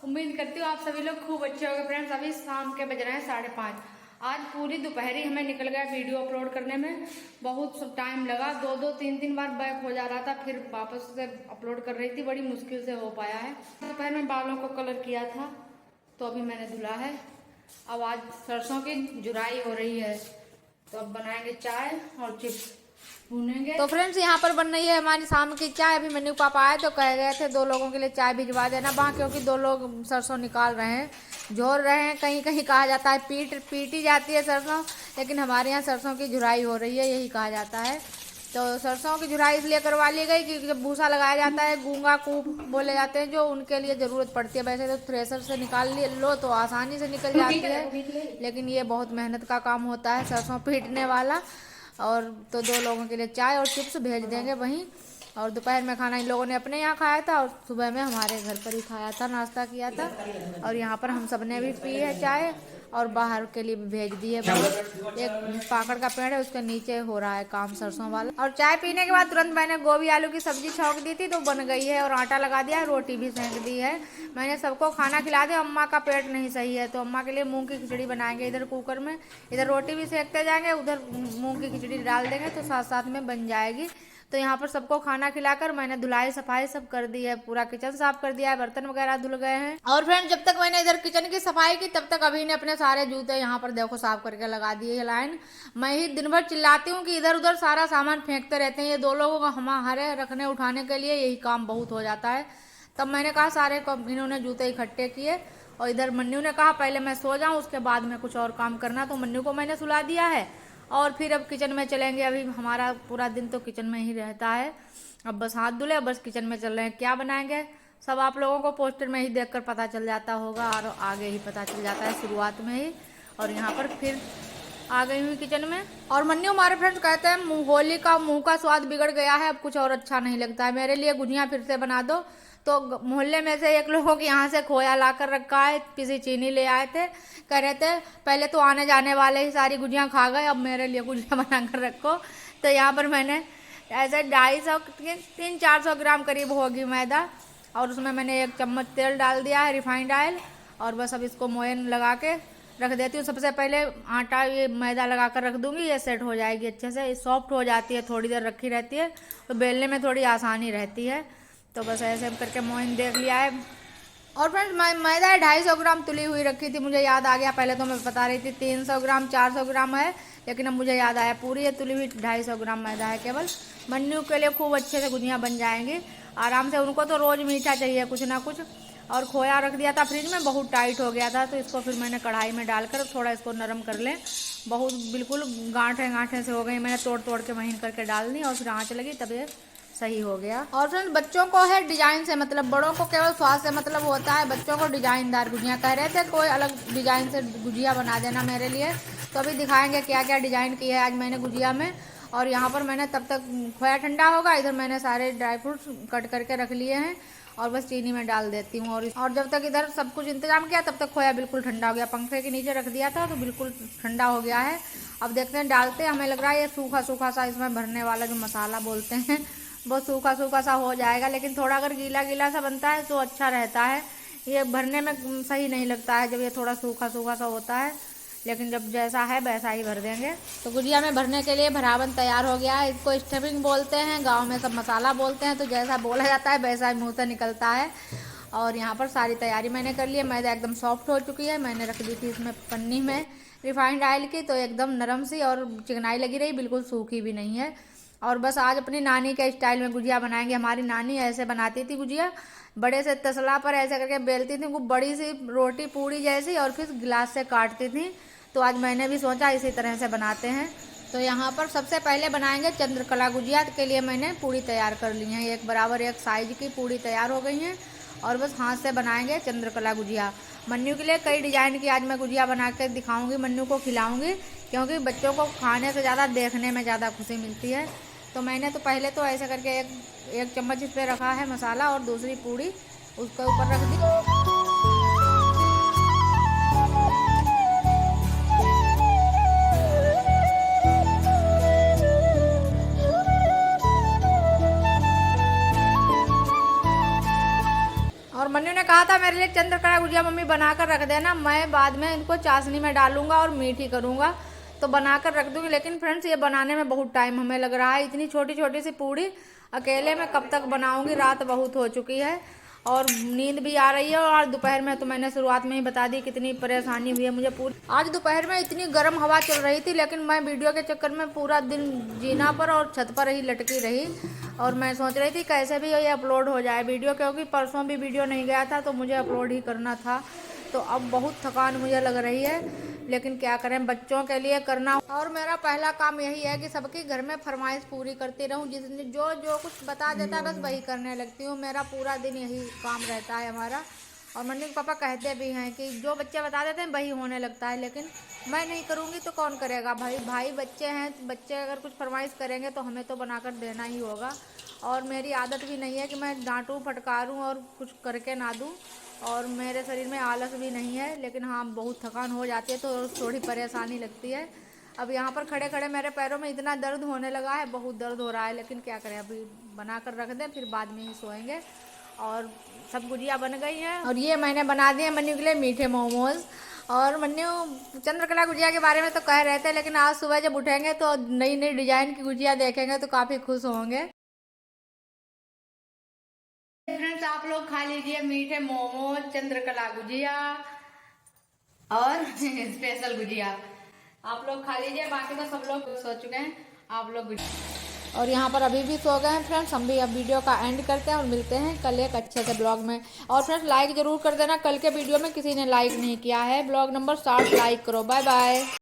उम्मीद करती हूँ आप सभी लोग खूब अच्छे होंगे। फ्रेंड्स अभी शाम के बज रहे हैं 5:30। आज पूरी दोपहरी हमें निकल गया वीडियो अपलोड करने में, बहुत टाइम लगा। दो तीन बार बैक हो जा रहा था, फिर वापस से अपलोड कर रही थी, बड़ी मुश्किल से हो पाया है। दोपहर में बालों को कलर किया था तो अभी मैंने धुला है। अब आज सरसों की जुराई हो रही है तो अब बनाएंगे चाय और चिप्स भूनेंगे। तो फ्रेंड्स यहाँ पर बन रही है हमारी शाम की चाय। अभी मन्नू पापा आए तो कह गए थे 2 लोगों के लिए चाय भिजवा देना वहाँ, क्योंकि 2 लोग सरसों निकाल रहे हैं, झोर रहे हैं। कहीं कहीं कहा जाता है पीटी जाती है सरसों, लेकिन हमारे यहाँ सरसों की झुराई हो रही है, यही कहा जाता है। तो सरसों की झुराई इसलिए करवा ली गई कि जब भूसा लगाया जाता है, गूंगा कूप बोले जाते हैं जो, उनके लिए ज़रूरत पड़ती है। वैसे तो थ्रेसर से निकाल लो तो आसानी से निकल जाती है, लेकिन ये बहुत मेहनत का काम होता है सरसों पीटने वाला। और तो 2 लोगों के लिए चाय और चिप्स भेज देंगे वहीं। और दोपहर में खाना इन लोगों ने अपने यहाँ खाया था और सुबह में हमारे घर पर ही खाया था, नाश्ता किया था। और यहाँ पर हम सब ने भी पी है चाय और बाहर के लिए भी भेज दी है। एक पाकड़ का पेड़ है, उसके नीचे हो रहा है काम सरसों वाला। और चाय पीने के बाद तुरंत मैंने गोभी आलू की सब्जी छौंक दी थी तो बन गई है, और आटा लगा दिया है, रोटी भी सेंक दी है। मैंने सबको खाना खिला दिया। अम्मा का पेट नहीं सही है तो अम्मा के लिए मूंग की खिचड़ी बनाएंगे इधर कुकर में, इधर रोटी भी सेकते जाएंगे, उधर मूंग की खिचड़ी डाल देंगे तो साथ साथ में बन जाएगी। तो यहाँ पर सबको खाना खिलाकर मैंने धुलाई सफाई सब कर दी है, पूरा किचन साफ कर दिया है, बर्तन वगैरह धुल गए हैं। और फ्रेंड जब तक मैंने इधर किचन की सफाई की तब तक अभी ने अपने सारे जूते यहाँ पर देखो साफ करके लगा दिए है लाइन। मैं ही दिन भर चिल्लाती हूँ कि इधर उधर सारा सामान फेंकते रहते हैं ये 2 लोगों को, हमारे रखने उठाने के लिए यही काम बहुत हो जाता है। तब मैंने कहा सारे इन्होंने जूते इकट्ठे किए। और इधर मन्नू ने कहा पहले मैं सो जाऊँ उसके बाद में कुछ और काम करना, तो मन्नू को मैंने सुला दिया है। और फिर अब किचन में चलेंगे। अभी हमारा पूरा दिन तो किचन में ही रहता है। अब बस हाथ धुले, बस किचन में चल रहे हैं। क्या बनाएंगे सब आप लोगों को पोस्टर में ही देखकर पता चल जाता होगा, और आगे ही पता चल जाता है शुरुआत में ही। और यहाँ पर फिर आ गई हुई किचन में। और मन्नू हमारे फ्रेंड्स कहते हैं होली का मुंह का स्वाद बिगड़ गया है, अब कुछ और अच्छा नहीं लगता है, मेरे लिए गुजिया फिर से बना दो। तो मोहल्ले में से एक लोगों के यहाँ से खोया ला कर रखा है, पिसी चीनी ले आए थे, कह रहे थे पहले तो आने जाने वाले ही सारी गुजिया खा गए, अब मेरे लिए गुजिया बना कर रखो। तो यहाँ पर मैंने ऐसे 250-300-400 ग्राम करीब होगी मैदा, और उसमें मैंने 1 चम्मच तेल डाल दिया है, रिफाइंड ऑयल। और बस अब इसको मोयन लगा के रख देती हूँ। सबसे पहले आटा ये मैदा लगा कर रख दूंगी, ये सेट हो जाएगी अच्छे से, सॉफ्ट हो जाती है, थोड़ी देर रखी रहती है तो बेलने में थोड़ी आसानी रहती है। तो बस ऐसे करके मोयन देख लिया है। और फ्रेंड्स मैदा 250 ग्राम तुली हुई रखी थी, मुझे याद आ गया, पहले तो मैं बता रही थी 300 ग्राम 400 ग्राम है, लेकिन अब मुझे याद आया पूरी ये तुली हुई 250 ग्राम मैदा है केवल। मन्नू के लिए खूब अच्छे से गुजिया बन जाएंगी आराम से, उनको तो रोज़ मीठा चाहिए कुछ ना कुछ। और खोया रख दिया था फ्रिज में, बहुत टाइट हो गया था, तो इसको फिर मैंने कढ़ाई में डालकर थोड़ा इसको नरम कर लें। बहुत बिल्कुल गांठे से हो गई, मैंने तोड़ के महीन करके डाल दी और फिर आँच लगी तब ये सही हो गया। और फ्रेंड्स बच्चों को है डिजाइन से मतलब, बड़ों को केवल स्वाद से मतलब होता है, बच्चों को डिजाइनदार गुजिया कह रहे थे, कोई अलग डिजाइन से गुजिया बना देना मेरे लिए। तो अभी दिखाएंगे क्या क्या डिजाइन की है आज मैंने गुजिया में। और यहाँ पर मैंने तब तक खोया ठंडा होगा, इधर मैंने सारे ड्राई फ्रूट्स कट करके रख लिए हैं और बस चीनी में डाल देती हूँ। और जब तक इधर सब कुछ इंतजाम किया तब तक खोया बिल्कुल ठंडा हो गया, पंखे के नीचे रख दिया था तो बिल्कुल ठंडा हो गया है। अब देखते हैं डालते, हमें लग रहा है ये सूखा सूखा सा इसमें भरने वाला जो मसाला बोलते हैं वो सूखा सूखा सा हो जाएगा, लेकिन थोड़ा अगर गीला गीला सा बनता है तो अच्छा रहता है, ये भरने में सही नहीं लगता है जब ये थोड़ा सूखा सूखा सा होता है। लेकिन जब जैसा है वैसा ही भर देंगे। तो गुजिया में भरने के लिए भरावन तैयार हो गया है, इसको स्टफिंग बोलते हैं, गांव में सब मसाला बोलते हैं, तो जैसा बोला जाता है वैसा ही मुँह से निकलता है। और यहाँ पर सारी तैयारी मैंने कर ली है, मैदा एकदम सॉफ्ट हो चुकी है, मैंने रख दी थी इसमें पन्नी में रिफाइंड ऑयल की, तो एकदम नरम सी और चिकनाई लगी रही, बिल्कुल सूखी भी नहीं है। और बस आज अपनी नानी के स्टाइल में गुजिया बनाएंगे। हमारी नानी ऐसे बनाती थी गुजिया, बड़े से तसला पर ऐसे करके बेलती थी, वो बड़ी सी रोटी पूड़ी जैसी, और फिर गिलास से काटती थी। तो आज मैंने भी सोचा इसी तरह से बनाते हैं। तो यहाँ पर सबसे पहले बनाएंगे चंद्रकला गुजिया, के लिए मैंने पूड़ी तैयार कर ली है, 1 बराबर 1 साइज की पूड़ी तैयार हो गई हैं। और बस हाथ से बनाएंगे चंद्रकला गुजिया। मन्नू के लिए कई डिजाइन की आज मैं गुजिया बना के दिखाऊंगी, मन्नू को खिलाऊंगी, क्योंकि बच्चों को खाने से ज़्यादा देखने में ज़्यादा खुशी मिलती है। तो मैंने तो पहले तो ऐसे करके एक चम्मच इस पर रखा है मसाला, और दूसरी पूड़ी उसके ऊपर रख दी। और मन्नू ने कहा था मेरे लिए चंद्रकला गुजिया मम्मी बनाकर रख देना, मैं बाद में इनको चाशनी में डालूंगा और मीठी करूंगा, तो बनाकर रख दूंगी। लेकिन फ्रेंड्स ये बनाने में बहुत टाइम हमें लग रहा है। इतनी छोटी छोटी सी पूड़ी अकेले में कब तक बनाऊंगी, रात बहुत हो चुकी है और नींद भी आ रही है। और दोपहर में तो मैंने शुरुआत में ही बता दी कितनी परेशानी हुई है मुझे पूरी। आज दोपहर में इतनी गर्म हवा चल रही थी, लेकिन मैं वीडियो के चक्कर में पूरा दिन जीना पर और छत पर ही लटकी रही। और मैं सोच रही थी कैसे भी ये अपलोड हो जाए वीडियो, क्योंकि परसों भी वीडियो नहीं गया था तो मुझे अपलोड ही करना था। तो अब बहुत थकान मुझे लग रही है, लेकिन क्या करें, बच्चों के लिए करना। और मेरा पहला काम यही है कि सबकी घर में फरमाइश पूरी करती रहूं, जिसने जो कुछ बता देता है बस वही करने लगती हूँ। मेरा पूरा दिन यही काम रहता है हमारा। और मम्मी पापा कहते भी हैं कि जो बच्चे बता देते हैं वही होने लगता है, लेकिन मैं नहीं करूँगी तो कौन करेगा। भाई बच्चे हैं, बच्चे अगर कुछ फरमाइश करेंगे तो हमें तो बनाकर देना ही होगा। और मेरी आदत भी नहीं है कि मैं डांटूँ फटकारूँ और कुछ करके ना दूँ, और मेरे शरीर में आलस भी नहीं है। लेकिन हाँ, बहुत थकान हो जाती है तो थोड़ी परेशानी लगती है। अब यहाँ पर खड़े खड़े मेरे पैरों में इतना दर्द होने लगा है, बहुत दर्द हो रहा है, लेकिन क्या करें, अभी बना कर रख दें, फिर बाद में ही सोएंगे। और सब गुजिया बन गई हैं और ये मैंने बना दिए मन्नू के लिए मीठे मोमोज। और मन्नू चंद्रकला गुजिया के बारे में तो कह रहे थे, लेकिन आज सुबह जब उठेंगे तो नई नई डिजाइन की गुजिया देखेंगे तो काफ़ी खुश होंगे। फ्रेंड्स, आप लोग खा लीजिए मीठे मोमोज, चंद्रकला गुजिया और स्पेशल गुजिया। आप लोग खा लीजिए, बाकी तो सब लोग सो चुके हैं, आप लोग और यहाँ पर अभी भी सो गए हैं। फ्रेंड्स, हम भी अब वीडियो का एंड करते हैं और मिलते हैं कल एक अच्छे से ब्लॉग में। और फ्रेंड्स, लाइक जरूर कर देना, कल के वीडियो में किसी ने लाइक नहीं किया है। ब्लॉग नंबर 60 लाइक करो। Bye bye.